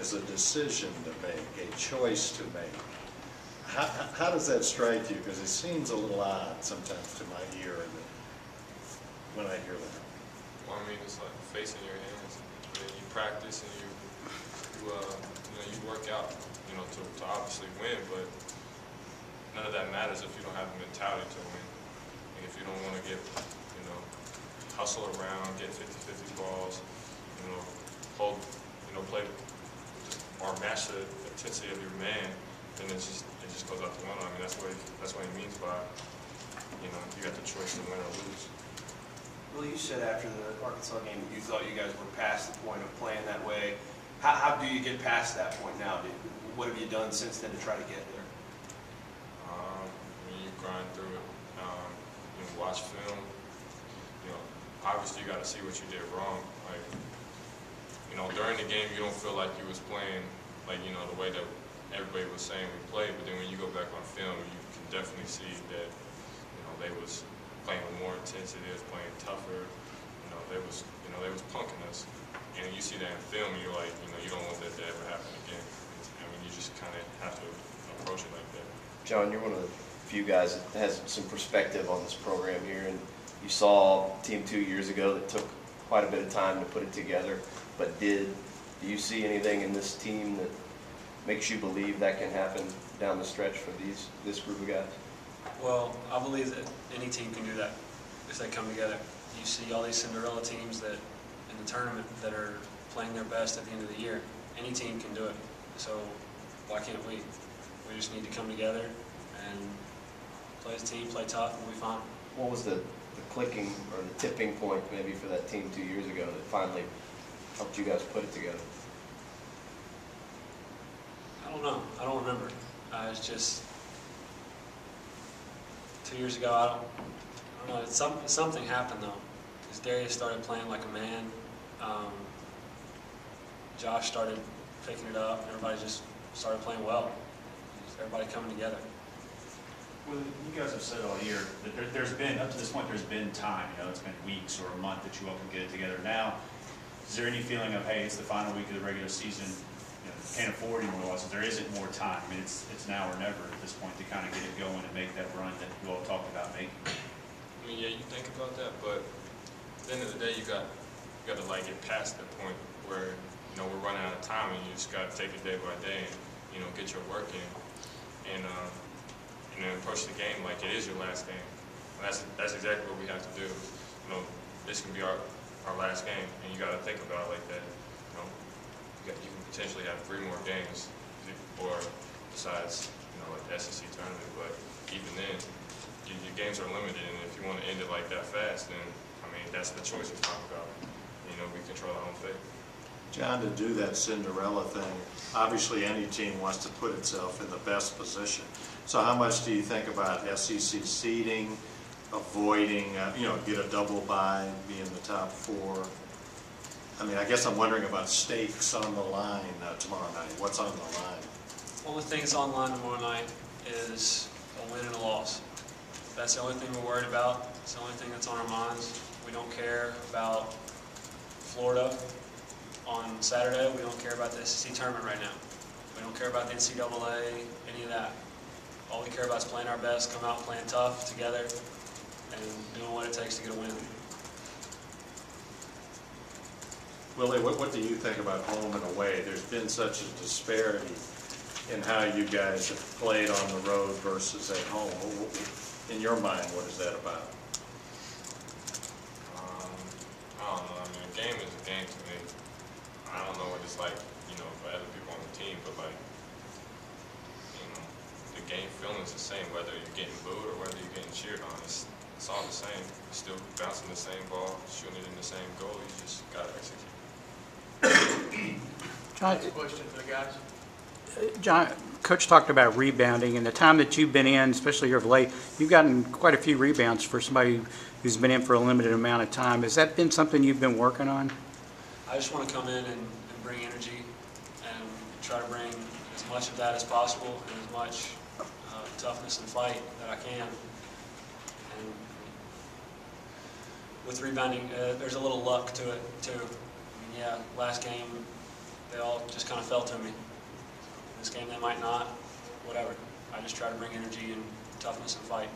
is a decision to make, a choice to make. How does that strike you? Because it seems a little odd sometimes to my ear when I hear that. Well, I mean, it's like facing your hands. I mean, you practice and you work out, to obviously win, but none of that matters if you don't have the mentality to win. And if you don't want to get, hustle around, get 50-50 balls, hold, play, or match the intensity of your man, then it just goes out the window. I mean, that's what he means by, you got the choice to win or lose. Well, you said after the Arkansas game you thought you guys were past the point of playing that way. How do you get past that point now? What have you done since then to try to get there? You grind through it. Watch film. Obviously you got to see what you did wrong. Like, during the game you don't feel like you was playing like the way that everybody was saying we played. But then when you go back on film, you can definitely see that they was playing with more intensity, they was playing tougher. They was punking us. And you see that in film, and you're like, you don't want that to ever happen again. I mean, you just kind of have to approach it like that. John, you're one of the few guys that has some perspective on this program here, and you saw a team 2 years ago that took quite a bit of time to put it together, but do you see anything in this team that makes you believe that can happen down the stretch for this group of guys? Well, I believe that any team can do that if they come together. You see all these Cinderella teams that in the tournament that are playing their best at the end of the year. Any team can do it. So why can't we? We just need to come together and play as a team, play tough, and we'll be fine. What was the clicking or the tipping point maybe for that team 2 years ago that finally helped you guys put it together? I don't know. I don't remember. It's just 2 years ago. I don't know. Something happened though. Because Darius started playing like a man. Josh started picking it up. Everybody just started playing well. Everybody coming together. Well, you guys have said all year that there's been, up to this point, there's been time. It's been weeks or a month that you all can get it together. Now, is there any feeling of, hey, it's the final week of the regular season, can't afford any more losses? There isn't more time. I mean, it's now or never at this point to kind of get it going and make that run that you all talked about making. I mean, yeah, you think about that, but at the end of the day, you got to like get past that point where we're running out of time, and you just got to take it day by day and get your work in and approach the game like it is your last game. And that's exactly what we have to do. This can be our last game, and you got to think about it like that. You can potentially have 3 more games, or besides like the SEC tournament. But even then, your games are limited, and if you want to end it like that fast, then I mean that's the choice we talk about. We control our own fate. John, to do that Cinderella thing, obviously any team wants to put itself in the best position. So how much do you think about SEC seeding, avoiding, get a double bye, be in the top 4? I mean, I guess I'm wondering about stakes on the line tomorrow night. What's on the line? The only thing that's on the line tomorrow night is a win and a loss. That's the only thing we're worried about. It's the only thing that's on our minds. We don't care about Florida on Saturday. We don't care about the SEC tournament right now. We don't care about the NCAA, any of that. All we care about is playing our best, come out playing tough together, and doing what it takes to get a win. Willie, what do you think about home and away? There's been such a disparity in how you guys have played on the road versus at home. In your mind, what is that about? I don't know. I mean, a game is a game to me. I don't know what it's like, for other people on the team, but like, the game feeling's the same, whether you're getting booed or whether you're getting cheered on. It's all the same. You're still bouncing the same ball, shooting it in the same goal. You just got to execute. John, Question for the guys. John, Coach talked about rebounding, and the time that you've been in, especially here of late, you've gotten quite a few rebounds for somebody who's been in for a limited amount of time. Has that been something you've been working on? I just want to come in and bring energy and try to bring as much of that as possible and as much toughness and fight that I can. And with rebounding, there's a little luck to it too. I mean, yeah, last game they all just kind of fell to me. This game they might not, whatever. I just try to bring energy and toughness and fight.